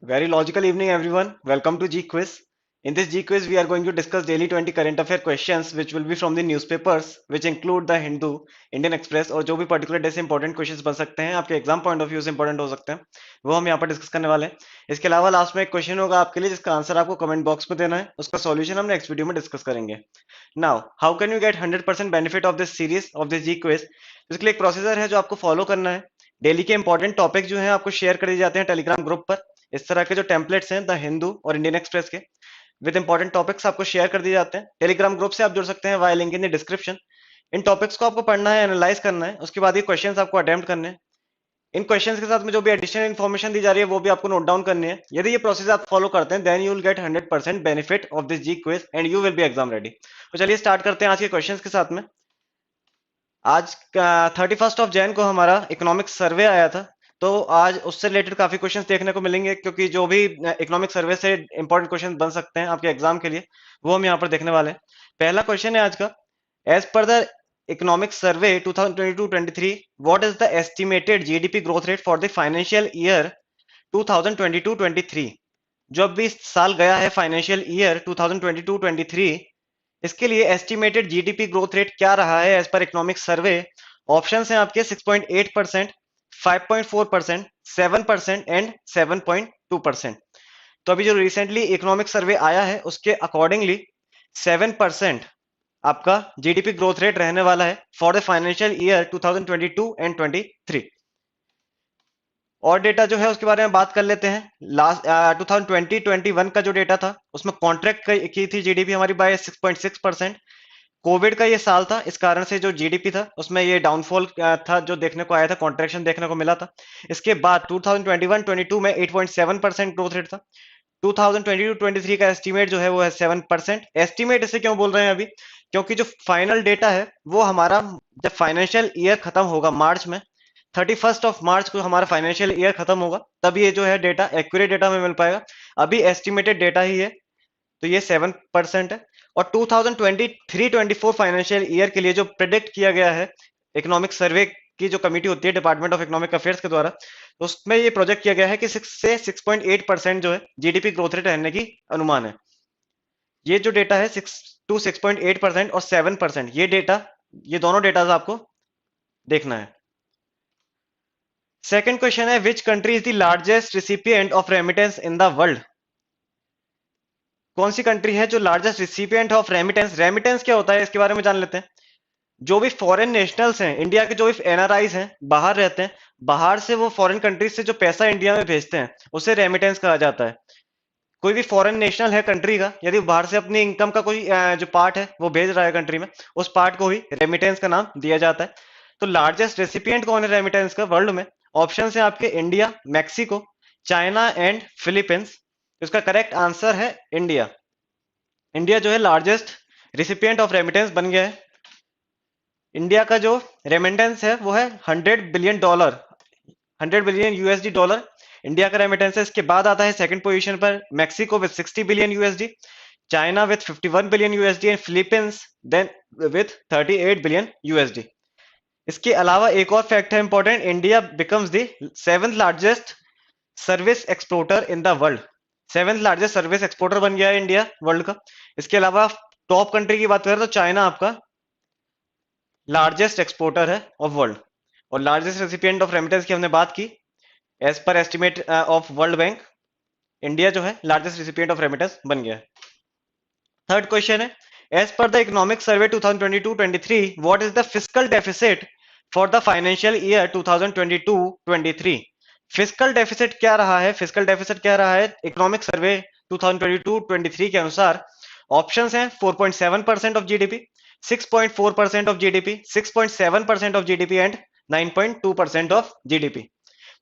Very logical evening, everyone. Welcome to G Quiz. In this G Quiz, we are going to discuss daily 20 current affair questions, which will be from the newspapers, which include the Hindu, Indian Express और जो भी particular day से important questions बन सकते हैं, आपके exam point of view से important हो सकते हैं, वो हम यहाँ पर डिस्कस करने वाले हैं। इसके अलावा लास्ट में एक क्वेश्चन होगा आपके लिए, जिसका आंसर आपको कमेंट बॉक्स में देना है। उसका सॉल्यूशन हम नेक्स्ट वीडियो में डिस्कस करेंगे। Now how can you get 100% benefit of this series of this G quiz? इसके लिए एक प्रोसीजर है जो आपको फॉलो करना है। डेली के इंपॉर्टेंट टॉपिक जो है आपको शेयर कर दिए जाते हैं टेलीग्राम ग्रुप पर। इस तरह के जो टेम्पलेट्स हैं द हिंदू और इंडियन एक्सप्रेस के विद इंपॉर्टेंट टॉपिक्स आपको शेयर कर दिए जाते हैं। टेलीग्राम ग्रुप से आप जुड़ सकते हैं via link in the description. In topics को आपको पढ़ना है, एनालाइज करना है, उसके बाद ये क्वेश्चंस आपको अटेम्प्ट करने हैं। इन क्वेश्चंस के साथ में जो भी एडिशनल इन्फॉर्मेशन दी जा रही है वो भी आपको नोट डाउन करनी है। यदि ये प्रोसेस आप फॉलो करते हैं then you will get 100% benefit of this G quiz and you will be exam ready. तो चलिए स्टार्ट करते हैं आज के क्वेश्चंस के साथ में। आज 31 जैन को हमारा इकोनॉमिक सर्वे आया था, तो आज उससे रिलेटेड काफी क्वेश्चंस देखने को मिलेंगे, क्योंकि जो भी इकोनॉमिक सर्वे से इंपॉर्टेंट क्वेश्चन बन सकते हैं आपके एग्जाम के लिए वो हम यहाँ पर देखने वाले हैं। पहला क्वेश्चन है आज का, as per the economic survey 2022-23 what is the estimated GDP growth rate for the financial year 2022-23? जो अभी साल गया है फाइनेंशियल ईयर 2022-23, इसके लिए एस्टिमेटेड जीडीपी ग्रोथ रेट क्या रहा है एज पर इकोनॉमिक सर्वे? ऑप्शंस हैं आपके 6.8%, 5.4%, 7% एंड 7.2%। तो अभी जो रिसेंटली इकोनॉमिक सर्वे आया है उसके अकॉर्डिंगली 7% आपका जीडीपी ग्रोथ रेट रहने वाला है for the financial year 2022 and 23। और डेटा जो है उसके बारे में बात कर लेते हैं। लास्ट 2020-21 का जो डेटा था उसमें कॉन्ट्रैक्ट की थी जीडीपी हमारी बाय 6.6%। कोविड का ये साल था, इस कारण से जो जीडीपी था उसमें ये डाउनफॉल था जो देखने को आया था, कॉन्ट्रैक्शन देखने को मिला था। इसके बाद 2021-22 में 8.7% ग्रोथ रेट था। 2022-23 का एस्टीमेट जो है वो है 7%। एस्टीमेट इसे क्यों बोल रहे हैं अभी? क्योंकि जो फाइनल डेटा है वो हमारा जब फाइनेंशियल ईयर खत्म होगा मार्च में, 31 मार्च को हमारा फाइनेंशियल ईयर खत्म होगा, तब ये जो है डेटा एक्यूरेट डेटा में मिल पाएगा। अभी एस्टिमेटेड डेटा ही है, तो ये 7% है। और 2023-24 फाइनेंशियल ईयर के लिए जो प्रिडिक्ट किया गया है इकोनॉमिक सर्वे की जो कमेटी होती है डिपार्टमेंट ऑफ इकोनॉमिक अफेयर्स के द्वारा, तो उसमें ये प्रोजेक्ट किया गया है कि 6 से 6.8% जो है जीडीपी ग्रोथ रेट रहने की अनुमान है। ये जो डेटा है 6 to 6.8% और 7%, ये डेटा, ये दोनों डेटा आपको देखना है। सेकंड क्वेश्चन है, which country is the largest recipient of remittance in the world? कौन सी कंट्री है जो largest recipient of remittance? Remittance क्या होता है इसके बारे में जान लेते हैं। जो भी फॉरेन नेशनल्स हैं, इंडिया के जो भी एनआरआईज हैं, बाहर रहते हैं, बाहर से वो फॉरेन कंट्रीज से जो पैसा इंडिया में भेजते हैं उसे रेमिटेंस कहा जाता है। कोई भी फॉरेन नेशनल है कंट्री का, यदि बाहर से अपनी इनकम का कोई जो पार्ट है वो भेज रहा है कंट्री में, उस पार्ट को ही रेमिटेंस का नाम दिया जाता है। तो लार्जेस्ट रेसिपिएंट कौन है रेमिटेंस का वर्ल्ड में? ऑप्शन है आपके India, Mexico, China and Philippines. इसका करेक्ट आंसर है इंडिया। इंडिया जो है लार्जेस्ट रिसिपिएंट ऑफ रेमिटेंस बन गया है। इंडिया का जो रेमिटेंस है वो है $100 billion, 100 billion USD dollar India का रेमिटेंस है। इसके बाद आता है सेकंड पोजीशन पर Mexico with 60 billion USD, China with 51 billion USD and Philippines then with 38 billion USD. इसके अलावा एक और फैक्ट है important, India becomes the 7th largest service exporter in the world. 7th largest service exporter बन गया है India world का। इसके अलावा टॉप कंट्री की बात करें तो चाइना आपका लार्जेस्ट एक्सपोर्टर है ऑफ वर्ल्ड। और लार्जेस्ट रेसिपिएंट ऑफ रेमिटेंस की हमने बात की, as per estimate of world bank India जो है लार्जेस्ट रेसिपिएंट ऑफ रेमिटेंस बन गया है। थर्ड क्वेश्चन है, as per the economic survey 2022-23 what is the fiscal deficit for the financial year 2022-23? Fiscal deficit क्या रहा है? फिस्कल डेफिसिट क्या रहा है इकोनॉमिक सर्वे 2022-23 के अनुसार? ऑप्शंस हैं 4.7% of GDP, 6.4% of GDP, 6.7% of GDP and 9.2% of GDP.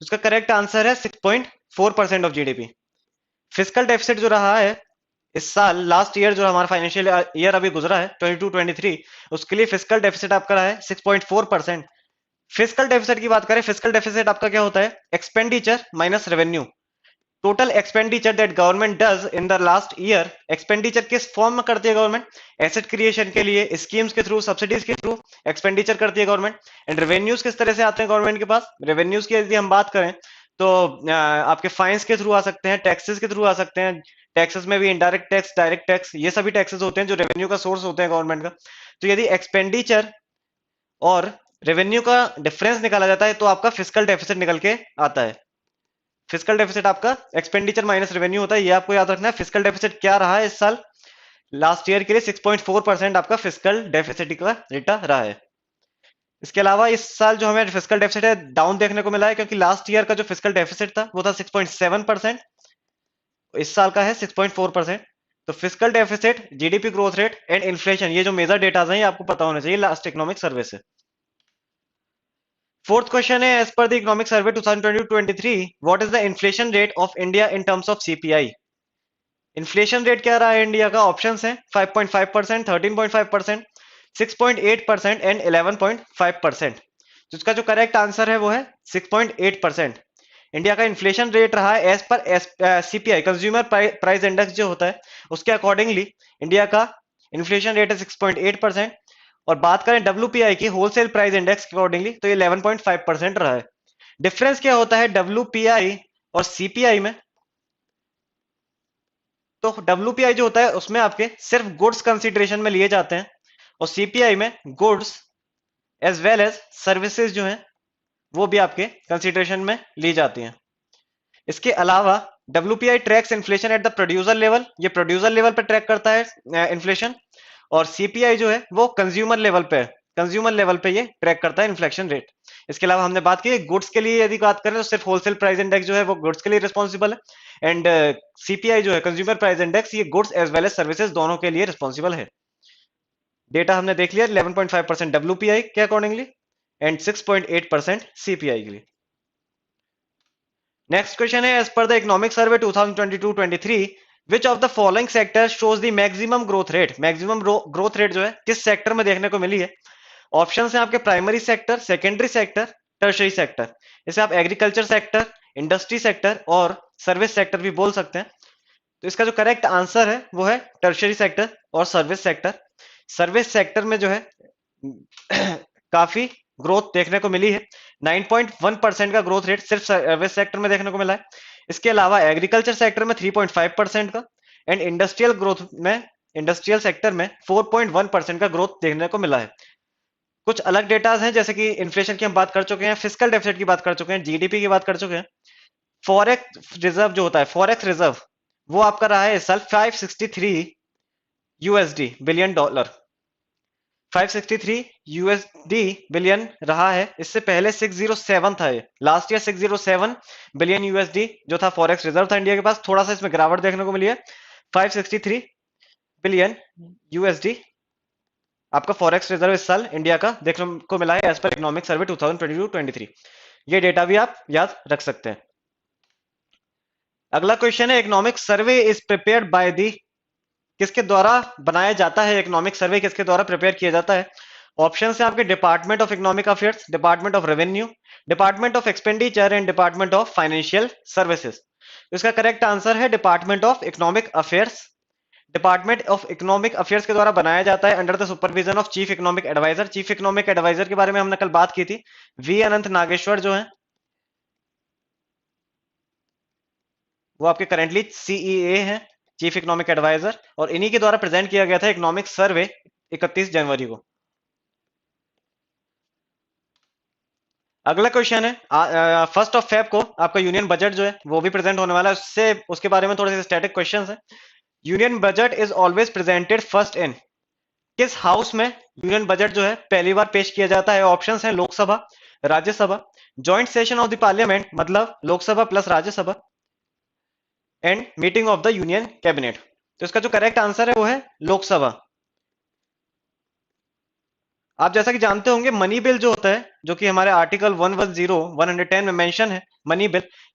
उसका करेक्ट आंसर है 6.4% ऑफ जीडीपी। फिस्कल डेफिसिट जो रहा है इस साल, लास्ट ईयर जो हमारा फाइनेंशियल ईयर अभी गुजरा है 22-23, उसके लिए फिस्कल डेफिसिट आपका रहा है 6.4%। फिस्कल डेफिसिट की बात करें, फिस्कल डेफिसिट आपका क्या होता है? Expenditure minus revenue, total expenditure that government does in the last year. Expenditure किस फॉर्म में करती है गवर्नमेंट? एसेट क्रिएशन के लिए, स्कीम्स के थ्रू, सब्सिडीज के थ्रू एक्सपेंडिचर करती है गवर्नमेंट। एंड रेवेन्यूज किस तरह से आते हैं गवर्नमेंट के पास? रेवेन्यूज की यदि हम बात करें तो आपके फाइन्स के थ्रू आ सकते हैं, टैक्सेस के थ्रू आ सकते हैं। टैक्सेस में भी इनडायरेक्ट टैक्स, डायरेक्ट टैक्स, ये सभी टैक्सेस होते हैं जो रेवेन्यू का सोर्स होते हैं गवर्नमेंट का। तो यदि एक्सपेंडिचर और रेवेन्यू का डिफरेंस निकाला जाता है तो आपका फिस्कल डेफिसिट निकल के आता है। फिस्कल डेफिसिट आपका एक्सपेंडिचर माइनस रेवेन्यू होता है, ये आपको याद रखना है। फिस्कल डेफिसिट क्या रहा है इस साल, लास्ट ईयर के लिए 6.4% आपका फिस्कल डेफिसिट का डेटा रहा है। इसके अलावा इस साल जो हमें फिस्कल डेफिसिट है डाउन देखने को मिला है, क्योंकि लास्ट ईयर का जो फिस्कल डेफिसिट था वो था 6.7%, इस साल का है 6.4%। तो fiscal deficit, GDP growth rate and inflation, ये जो मेजर डेटा हैं ये आपको पता होना चाहिए लास्ट इकोनॉमिक सर्वे से। फोर्थ क्वेश्चन है, as per the economic survey 2022-23 what is the inflation rate of India in terms of CPI. Inflation rate क्या रहा है इंडिया का? ऑप्शंस हैं 5.5%, 13.5%, 6.8% एंड 11.5%। तो इसका जो करेक्ट आंसर है वो है 6.8%। इंडिया का इन्फ्लेशन रेट रहा है एज पर सीपीआई, कंज्यूमर प्राइस इंडेक्स जो होता है उसके अकॉर्डिंगली इंडिया का इन्फ्लेशन रेट है 6.8%। और बात करें डब्ल्यूपीआई की, होलसेल प्राइस इंडेक्स के अकॉर्डिंगली, तो ये 11.5% रहा है। डिफरेंस क्या होता है डब्ल्यूपीआई और सीपीआई में? तो डब्ल्यूपीआई जो होता है उसमें आपके सिर्फ गुड्स कंसीडरेशन में लिए जाते हैं, और सीपीआई में goods as well as services जो हैं वो भी आपके कंसीडरेशन में ली जाती हैं। इसके अलावा WPI tracks inflation at the producer level, ये प्रोड्यूसर लेवल पर ट्रैक करता है इन्फ्लेशन, और सीपीआई जो है वो कंज्यूमर लेवल पे, कंज्यूमर लेवल पे ये ट्रैक करता है इन्फ्लेशन रेट। इसके अलावा हमने बात की गुड्स के लिए, यदि बात करें तो सिर्फ होलसेल प्राइस इंडेक्स जो है वो गुड्स के लिए रिस्पॉन्सिबल है, एंड सीपीआई जो है कंज्यूमर प्राइस इंडेक्स, ये goods as well as services दोनों के लिए रिस्पॉन्सिबल है। डेटा हमने देख लिया, 11.5% डब्ल्यूपीआई के अकॉर्डिंगली एंड 6.8% सीपीआई के लिए। नेक्स्ट क्वेश्चन है, as per the economic survey 2022-23 which of the following sector shows the maximum growth rate. Maximum growth rate जो है किस सेक्टर में देखने को मिली है? ऑप्शन है आपके primary sector, secondary sector, tertiary sector. इसे आप एग्रीकल्चर सेक्टर, इंडस्ट्री सेक्टर और सर्विस सेक्टर भी बोल सकते हैं। तो इसका जो करेक्ट आंसर है वो है टर्शरी सेक्टर और सर्विस सेक्टर। सर्विस सेक्टर में जो है काफी ग्रोथ देखने को मिली है, 9.1% का ग्रोथ रेट सिर्फ सर्विस सेक्टर में देखने को मिला है। इसके अलावा एग्रीकल्चर सेक्टर में 3.5% का, एंड इंडस्ट्रियल ग्रोथ में, इंडस्ट्रियल सेक्टर में 4.1% का ग्रोथ देखने को मिला है। कुछ अलग डेटाज हैं, जैसे कि इन्फ्लेशन की हम बात कर चुके हैं, फिस्कल डेफिसिट की बात कर चुके हैं, जीडीपी की बात कर चुके हैं। फॉरेक्स रिजर्व जो होता है, फॉरेक्स रिजर्व, वो आपका रहा है इस साल 563 USD billion dollar, 563 USD billion रहा है। इससे पहले 607 था, ये लास्ट ईयर 607 बिलियन यूएसडी जो था फॉरेक्स रिजर्व था इंडिया के पास। थोड़ा सा इसमें गिरावट देखने को मिली है, 563 बिलियन यूएसडी आपका फॉरेक्स रिजर्व इस साल इंडिया का देखने को मिला है एज पर इकोनॉमिक सर्वे 2022-23। ये डेटा भी आप याद रख सकते हैं। अगला क्वेश्चन है, economic survey is prepared by the, किसके द्वारा बनाया जाता है? इकोनॉमिक सर्वे किसके द्वारा प्रिपेयर किया जाता है? ऑप्शन है आपके department of economic affairs, department of revenue, department of expenditure and department of financial services. इसका करेक्ट आंसर है department of economic affairs. Department of economic affairs के द्वारा बनाया जाता है under the supervision of chief economic adviser. Chief economic adviser के बारे में हमने कल बात की थी, वी अनंत नागेश्वर जो है वो आपके करेंटली सीईए हैं, चीफ इकोनॉमिक एडवाइजर, और इन्हीं के द्वारा प्रेजेंट किया गया था इकोनॉमिक सर्वे 31 जनवरी को। अगला क्वेश्चन है, फर्स्ट ऑफ फेब को आपका यूनियन बजट जो है वो भी प्रेजेंट होने वाला है, उससे उसके बारे में थोड़े से स्टैटिक क्वेश्चंस हैं। Union budget is always presented first in, किस हाउस में यूनियन बजट जो है पहली बार पेश किया जाता है? ऑप्शंस हैं Lok Sabha, Rajya Sabha, joint session of the parliament, मतलब Lok Sabha plus Rajya Sabha, and meeting of the union cabinet. तो इसका जो करेक्ट आंसर है वो है लोकसभा। आप जैसा कि जानते होंगे मनी बिल जो होता है, जो कि हमारे आर्टिकल 110 में मेंशन है,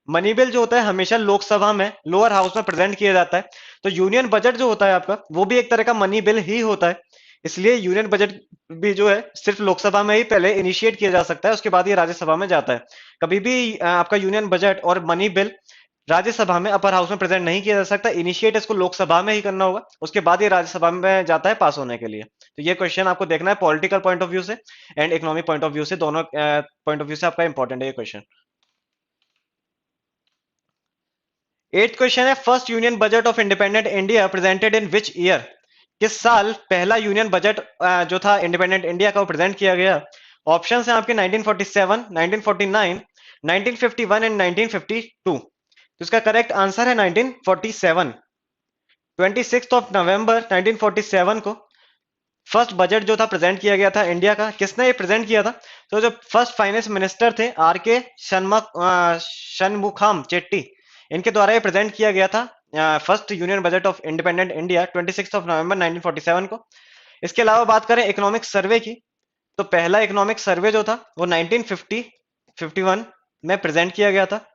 मनी बिल जो होता है हमेशा लोकसभा में, लोअर हाउस में प्रेजेंट किया जाता है। तो यूनियन बजट जो होता है आपका वो भी एक तरह का मनी बिल ही होता है, इसलिए यूनियन बजट भी जो है सिर्फ लोकसभा में ही पहले इनिशिएट किया जा सकता है, उसके बाद ये राज्यसभा में जाता है। कभी भी आपका यूनियन बजट और मनी बिल राज्यसभा में, अपर हाउस में प्रेजेंट नहीं किया जा सकता, इनिशिएट इसको लोकसभा में ही करना होगा, उसके बाद ये राज्यसभा में जाता है पास होने के लिए। तो ये क्वेश्चन आपको देखना है पॉलिटिकल पॉइंट ऑफ व्यू से and economic point of view से, दोनों पॉइंट ऑफ व्यू से आपका इंपॉर्टेंट है ये क्वेश्चन। एट क्वेश्चन है, first union budget of independent India presented in which year? किस साल पहला यूनियन बजट जो था इंडिपेंडेंट इंडिया का वो प्रेजेंट किया गया? ऑप्शन है आपके 1947, 1949, 1951 एंड 1952। तो इसका करेक्ट आंसर है 1947। 26 ऑफ नवंबर 1947 को फर्स्ट बजट जो था प्रेजेंट किया गया था इंडिया का। किसने ये प्रेजेंट किया था? तो जो फर्स्ट फाइनेंस मिनिस्टर थे आर के शनमुखाम चेट्टी, इनके द्वारा ये प्रेजेंट किया गया था first union budget of independent India 26 of November 1947 को। इसके अलावा बात करें इकोनॉमिक सर्वे की, तो पहला इकोनॉमिक सर्वे जो था वो 1951 में प्रेजेंट किया गया था।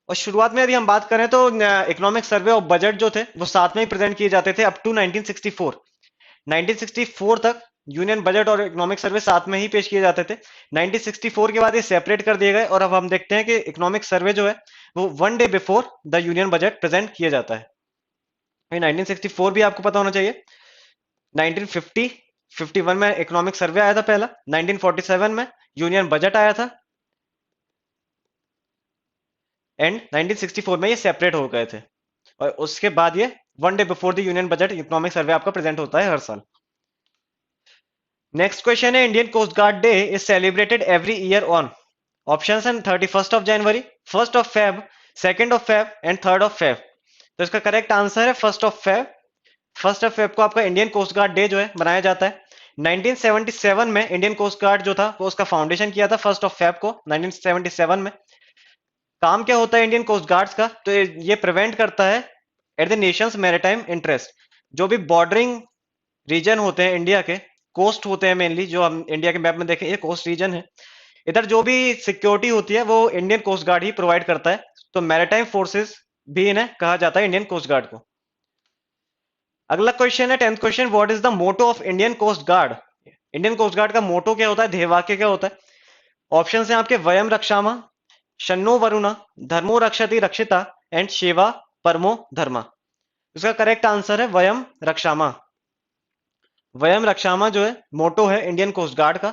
और शुरुआत में यदि हम बात करें तो इकोनॉमिक सर्वे और बजट जो थे वो साथ में ही प्रेजेंट किए जाते थे अप टू 1964। 1964 तक यूनियन बजट और इकोनॉमिक सर्वे साथ में ही पेश किए जाते थे। 1964 के बाद ये सेपरेट कर दिए गए और अब हम देखते हैं कि इकोनॉमिक सर्वे जो है वो one day before the union budget present किया जाता है। 1964 भी आपको पता होना चाहिए। 1950 51 में इकोनॉमिक सर्वे आया था पहला, 1947 में यूनियन बजट आया था एंड 1964 में ये सेपरेट हो गए थे। और उसके बाद ये one day before the union budget economic survey आपका प्रेजेंट होता है हर साल। नेक्स्ट क्वेश्चन है, Indian coast guard day is celebrated every year on? Option है 31 of January, 1 of Feb, 2 of Feb and 3 of Feb. तो इसका करेक्ट आंसर है 1 ऑफ फेब। 1 ऑफ फेब को आपका इंडियन कोस्ट गार्ड डे जो है मनाया जाता है। 1977 में इंडियन कोस्ट गार्ड जो था वो उसका फाउंडेशन किया था 1 ऑफ फेब को 1977 में। काम क्या होता है इंडियन कोस्ट गार्ड्स का? तो ये प्रिवेंट करता है at the Nations maritime interest, जो भी बॉर्डरिंग रीजन होते हैं इंडिया के, कोस्ट होते हैं मेनली, जो हम इंडिया के मैप में देखें ये कोस्ट रीजन है, इधर जो भी सिक्योरिटी होती है वो इंडियन कोस्ट गार्ड ही प्रोवाइड करता है। तो मैरिटाइम फोर्सेस भी इन्हें कहा जाता है इंडियन कोस्ट गार्ड को। अगला क्वेश्चन है 10th question, what is the motto of Indian coast guard? Indian coast guard का मोटो क्या होता है, ध्येय वाक्य क्या होता है? ऑप्शन है आपके वयम रक्षामा, शन्नो वरुणा, धर्मो रक्षति रक्षिता एंड शिवा परमो धर्मा। इसका करेक्ट आंसर है वयम रक्षामा। वयम रक्षामा जो है मोटो है इंडियन कोस्ट गार्ड का।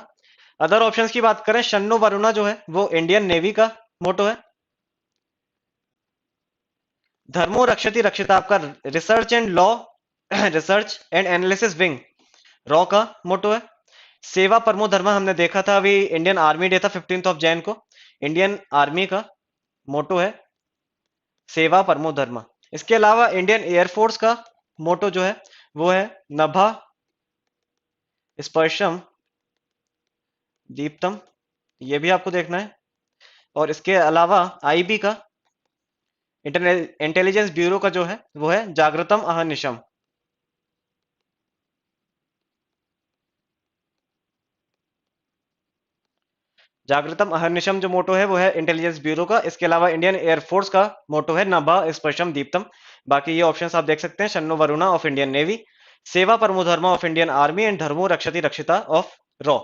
अदर ऑप्शंस की बात करें, शन्नो वरुणा जो है वो इंडियन नेवी का मोटो है। धर्मो रक्षति रक्षिता आपका research and law research and analysis wing raw का मोटो है। सेवा परमो धर्मा हमने देखा था अभी इंडियन आर्मी डे था 15 ऑफ जैन को, इंडियन आर्मी का मोटो है सेवा परमो धर्मा। इसके अलावा इंडियन एयरफोर्स का मोटो जो है वो है नभा स्पर्शम दीप्तम, ये भी आपको देखना है। और इसके अलावा आईबी का इंटेलिजेंस ब्यूरो का जो है वो है जागृतम अहर्निशम। जागृतम अहर्निशम जो मोटो है वो है इंटेलिजेंस ब्यूरो का। इसके अलावा इंडियन एयरफोर्स का मोटो है नभा स्पर्शम दीप्तम। बाकी ये ऑप्शंस आप देख सकते हैं, शन्नो वरुणा ऑफ इंडियन नेवी, सेवा परमो धर्मा ऑफ इंडियन आर्मी एंड धर्मो रक्षति रक्षिता of raw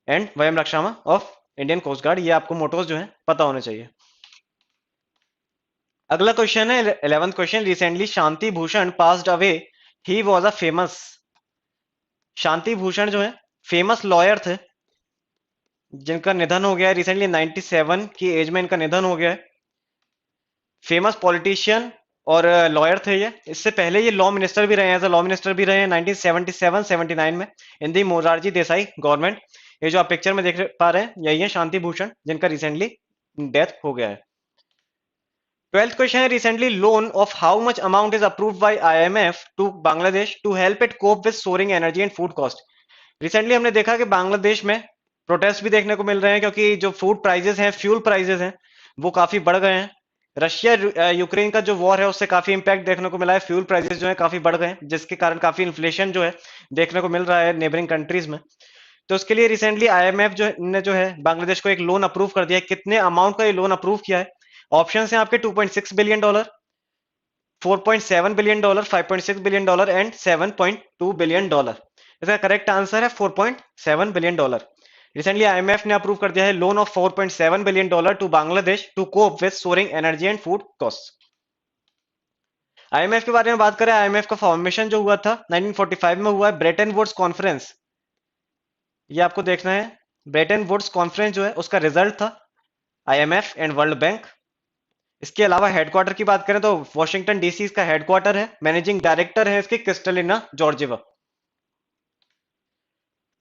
and Vayam रक्षामा of Indian coast guard. ये आपको मोटोज जो है पता होने चाहिए। अगला क्वेश्चन है 11th question, recently Shanti Bhushan passed away, he was a famous. Shanti Bhushan जो है फेमस लॉयर थे जिनका निधन हो गया है रिसेंटली, 97 की एज में इनका निधन हो गया है। फेमस पॉलिटिशियन और लॉयर थे ये। इससे पहले ये लॉ मिनिस्टर भी रहे हैं, एज अ लॉ मिनिस्टर भी रहे हैं 1977-79 में इन दी मोरारजी देसाई गवर्नमेंट। ये जो आप पिक्चर में देख पा रहे हैं यही है शांति भूषण जिनका रिसेंटली डेथ हो गया है। 12th क्वेश्चन है, recently loan of how much amount is approved by IMF to Bangladesh to help it cope with soaring energy and food cost? Recently हमने देखा कि बांग्लादेश में प्रोटेस्ट भी देखने को मिल रहे हैं क्योंकि जो फूड प्राइजेस हैं, फ्यूल प्राइजेस हैं, वो काफी बढ़ गए हैं। रशिया यूक्रेन का जो वॉर है उससे काफी इंपैक्ट देखने को मिला है, फ्यूल प्राइजेस जो है काफी बढ़ गए हैं जिसके कारण काफी इन्फ्लेशन जो है देखने को मिल रहा है नेबरिंग कंट्रीज में। तो उसके लिए रिसेंटली आईएमएफ जो है बांग्लादेश को एक लोन अप्रूव कर दिया है। कितने अमाउंट का ये लोन अप्रूव किया है? ऑप्शन है आपके 2.6 billion dollar, 4.7 billion dollar, 5.6 billion dollar and 7.2 billion dollar. इसका करेक्ट आंसर है 4.7 बिलियन डॉलर। रिसेंटली आईएमएफ ने अप्रूव कर दिया है loan of 4.7 billion dollar to Bangladesh to cope with soaring energy and food cost. IMF के बारे में बात करें, आईएमएफ का फॉर्मेशन जो हुआ था 1945 में हुआ है, ब्रेटन वुड्स कॉन्फ्रेंस, ये आपको देखना है। ब्रेटन वुड्स कॉन्फ्रेंस जो है उसका रिजल्ट था आईएमएफ एंड वर्ल्ड बैंक। इसके अलावा हेडक्वार्टर की बात करें तो वॉशिंगटन डीसी इसका हेडक्वार्टर है। मैनेजिंग डायरेक्टर है इसके क्रिस्टलिना जॉर्जिवा।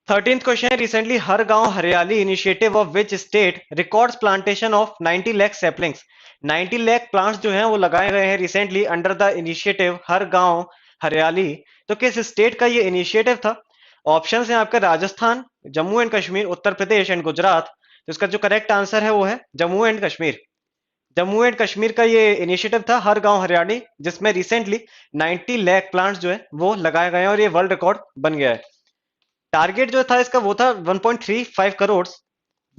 13th क्वेश्चन है, रिसेंटली हर गांव हरियाली initiative of which state records plantation of 90 lakh saplings. 90 lakh plants जो हैं वो लगाए गए हैं रिसेंटली अंडर द इनिशिएटिव हर गांव हरियाली। तो किस स्टेट का ये इनिशिएटिव था? ऑप्शंस हैं आपका राजस्थान, जम्मू एंड कश्मीर, उत्तर प्रदेश एंड गुजरात। तो इसका जो करेक्ट आंसर है वो है जम्मू एंड कश्मीर। जम्मू एंड कश्मीर का ये इनिशिएटिव था हर गांव हरियाली, जिसमें रिसेंटली 90 लाख प्लांट्स जो है वो लगाए गए हैं और ये वर्ल्ड रिकॉर्ड बन गया है। टारगेट जो था इसका वो था 1.35 करोड़,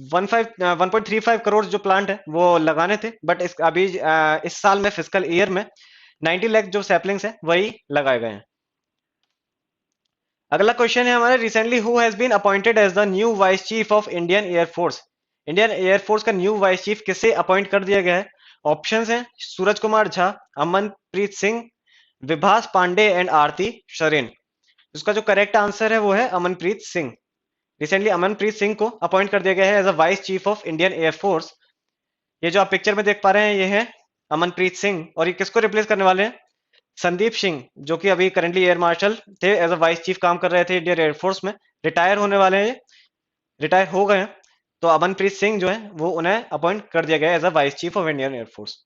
1.35 करोड़ जो प्लांट है वो लगाने थे, बट इस अभी इस साल में फिस्कल ईयर में 90 लाख जो सैपलिंग्स है वही लगाए गए हैं। अगला क्वेश्चन है हमारा, recently who has been appointed as the new vice chief of Indian air force. Indian air force का न्यू वाइस चीफ किसे अपॉइंट कर दिया गया है? ऑप्शंस हैं सूरज कुमार झा, अमनप्रीत सिंह, विभास पांडे एंड आरती शरीन। उसका जो करेक्ट आंसर है वो है अमनप्रीत सिंह। रिसेंटली अमनप्रीत सिंह को अपॉइंट कर दिया गया है as a vice chief of Indian air force. ये जो आप पिक्चर में देख पा रहे हैं ये है अमनप्रीत सिंह, और ये किसको रिप्लेस करने वाले हैं? संदीप सिंह, जो कि अभी करंटली एयर मार्शल थे, एज अ वाइस चीफ काम कर रहे थे इंडियन एयरफोर्स में। रिटायर होने वाले हैं, रिटायर हो गए हैं। तो अमनप्रीत सिंह जो है वो उन्हें अपॉइंट कर दिया गया as a vice chief of Indian air force.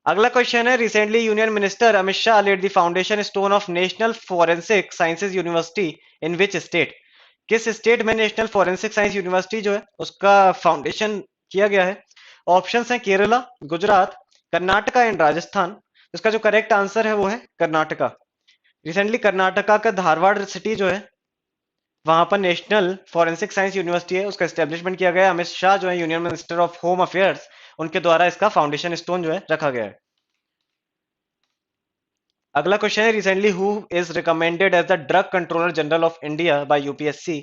अगला क्वेश्चन है, recently union minister Amit Shah laid the foundation stone of national forensic sciences university in which state. किस स्टेट में नेशनल फॉरेंसिक साइंस यूनिवर्सिटी जो है उसका फाउंडेशन किया गया है? ऑप्शंस हैं केरला, गुजरात, कर्नाटका एंड राजस्थान। इसका जो करेक्ट आंसर है वो है कर्नाटका। रिसेंटली कर्नाटका का धारवाड़ सिटी जो है वहां पर नेशनल फॉरेंसिक साइंस यूनिवर्सिटी है, उसका एस्टेब्लिशमेंट किया गया है। अमित शाह जो है union minister of home affairs, उनके द्वारा इसका फाउंडेशन स्टोन जो है रखा गया है। अगला क्वेश्चन है, recently who is recommended as the drug controller general of India by UPSC.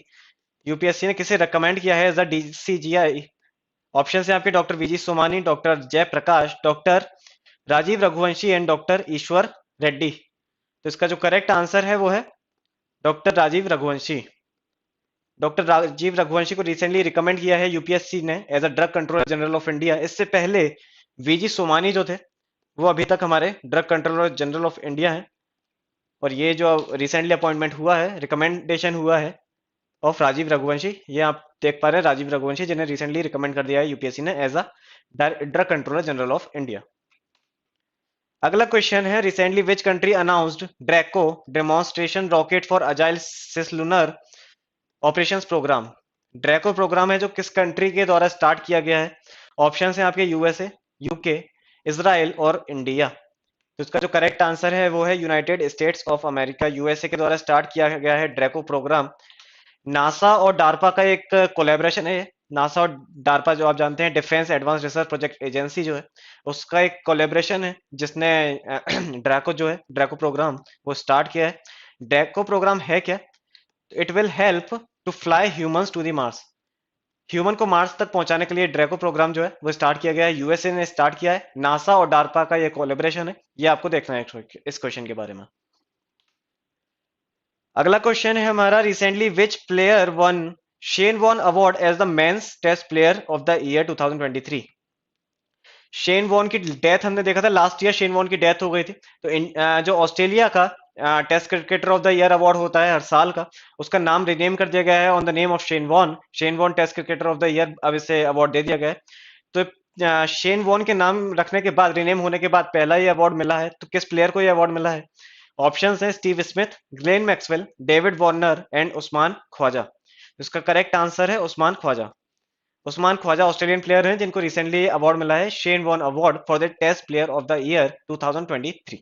UPSC ने किसे रिकमेंड किया है एज द डीसीजीआई? ऑप्शन है आपके doctor VG Somani, doctor Jaiprakash, doctor Rajeev Raghuvanshi and doctor Ishwar Reddy. तो इसका जो करेक्ट आंसर है वो है डॉक्टर राजीव रघुवंशी। डॉक्टर राजीव रघुवंशी को रिसेंटली रिकमेंड किया है यूपीएससी ने as a drug controller general of India. इससे पहले वीजी सोमानी जो थे वो अभी तक हमारे drug controller general of India हैं, और ये जो रिसेंटली अपॉइंटमेंट हुआ है, रिकमेंडेशन हुआ है ऑफ राजीव रघुवंशी, ये आप देख पा रहे हैं राजीव रघुवंशी जिन्हें रिसेंटली रिकमेंड कर दिया है यूपीएससी ने as a drug controller general of India. अगला क्वेश्चन है, recently which country announced Draco demonstration rocket for agile cislunar operations program. Draco programme है जो किस कंट्री के द्वारा स्टार्ट किया गया है? ऑप्शंस हैं आपके यूएसए, यूके, इजराइल और इंडिया। तो इसका जो करेक्ट आंसर है वो है United states of America. USA के द्वारा स्टार्ट किया गया है ड्रैको प्रोग्राम। नासा और डार्पा का एक कोलैबोरेशन है। नासा और डार्पा जो आप जानते हैं defence advance research project agency जो है, उसका एक कोलैबोरेशन है जिसने ड्रैको जो है ड्रैको प्रोग्राम वो स्टार्ट किया है। ड्रैको प्रोग्राम है क्या? It will help to fly humans to the Mars. Human को मार्स तक पहुंचाने के लिए ड्रैको प्रोग्राम जो है वो स्टार्ट किया गया है, यूएसए ने स्टार्ट किया है। नासा और डार्पा का ये कोलैबोरेशन है, ये आपको देखना है इस क्वेश्चन के बारे में। अगला क्वेश्चन है हमारा, recently which player won Shane Warne award as the men's test player of the year 2023। Shane Warne की डेथ हमने देखा था लास्ट ईयर, शेन वॉन की डेथ हो गई थी। तो जो ऑस्ट्रेलिया का test cricketer of the year award होता है हर साल का, उसका नाम रिनेम कर दिया गया है on the name of Shane Warne. Shane Warne test cricketer of the year अब इसे अवार्ड दे दिया गया है। तो शेन वॉन के नाम रखने के बाद, रिनेम होने के बाद पहला ये अवार्ड मिला है, तो किस प्लेयर को ये अवार्ड मिला है? ऑप्शंस हैं Steve Smith, Glenn Maxwell, David Warner and Usman Khawaja. इसका करेक्ट आंसर है उस्मान ख्वाजा। उस्मान ख्वाजा ऑस्ट्रेलियन प्लेयर हैं जिनको रिसेंटली अवार्ड मिला है Shane Warne award for the test player of the year 2023।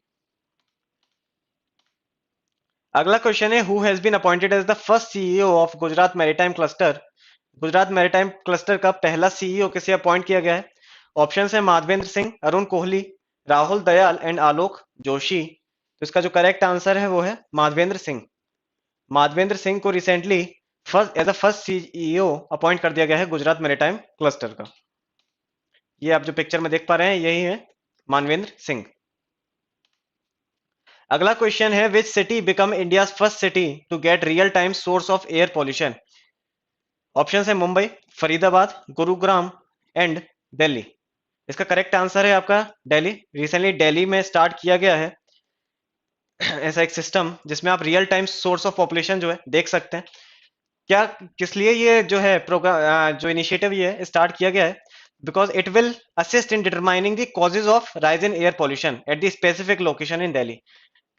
अगला क्वेश्चन है, who has been appointed as the first CEO of Gujarat maritime cluster. Gujarat maritime cluster का पहला सीईओ किसे अपॉइंट किया गया है? ऑप्शंस है माधवेंद्र सिंह, अरुण कोहली, राहुल दयाल एंड आलोक जोशी। तो इसका जो करेक्ट आंसर है वो है माधवेंद्र सिंह। माधवेंद्र सिंह को रिसेंटली फर्स्ट सीईओ अपॉइंट कर दिया गया है गुजरात मैरीटाइम क्लस्टर का। ये आप जो पिक्चर में देख पा रहे हैं यही है मानवेंद्र सिंह। अगला क्वेश्चन है, which city become India first city to get real time source of air pollution. Option है मुंबई, फरीदाबाद, गुरुग्राम एंड दिल्ली। इसका करेक्ट आंसर है आपका दिल्ली। रिसेंटली दिल्ली में स्टार्ट किया गया है ऐसा एक सिस्टम जिसमें आप real time source of population जो है देख सकते हैं। क्या किस लिए ये जो है प्रोग्राम जो इनिशिएटिव ये स्टार्ट किया गया है, because it will assist in determining the causes of rise in air pollution at the specific location in Delhi.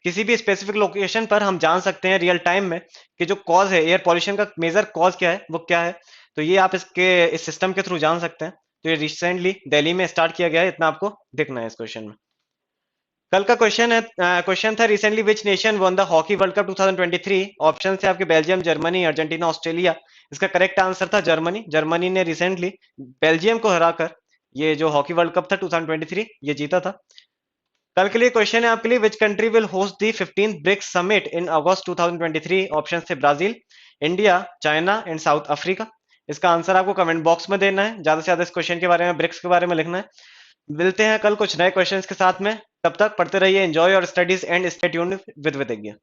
किसी भी स्पेसिफिक लोकेशन पर हम जान सकते हैं रियल टाइम में कि जो कॉज है एयर पॉल्यूशन का मेजर कॉज क्या है, वो क्या है। तो ये आप इसके इस सिस्टम के थ्रू जान सकते हैं। तो ये रिसेंटली दिल्ली में स्टार्ट किया गया है, इतना आपको देखना है इस क्वेश्चन में। कल का क्वेश्चन है, क्वेश्चन था recently which nation one the hockey world cup 2023। Option थे आपके बेल्जियम, जर्मनी, अर्जेंटीना, ऑस्ट्रेलिया। इसका करेक्ट आंसर था जर्मनी। जर्मनी ने रिसेंटली बेल्जियम को हराकर ये जो हॉकी वर्ल्ड कप था 2023 ये जीता था। कल के लिए क्वेश्चन है आपके लिए, which country will host the 15th BRICS summit in August 2023। Option थे Brazil, India, China and South Africa. इसका आंसर आपको कमेंट बॉक्स में देना है, ज्यादा से ज्यादा इस क्वेश्चन के बारे में, ब्रिक्स के बारे में लिखना है। मिलते हैं कल कुछ नए क्वेश्चंस के साथ में, तब तक पढ़ते रहिए, enjoy your studies and stay tuned with with.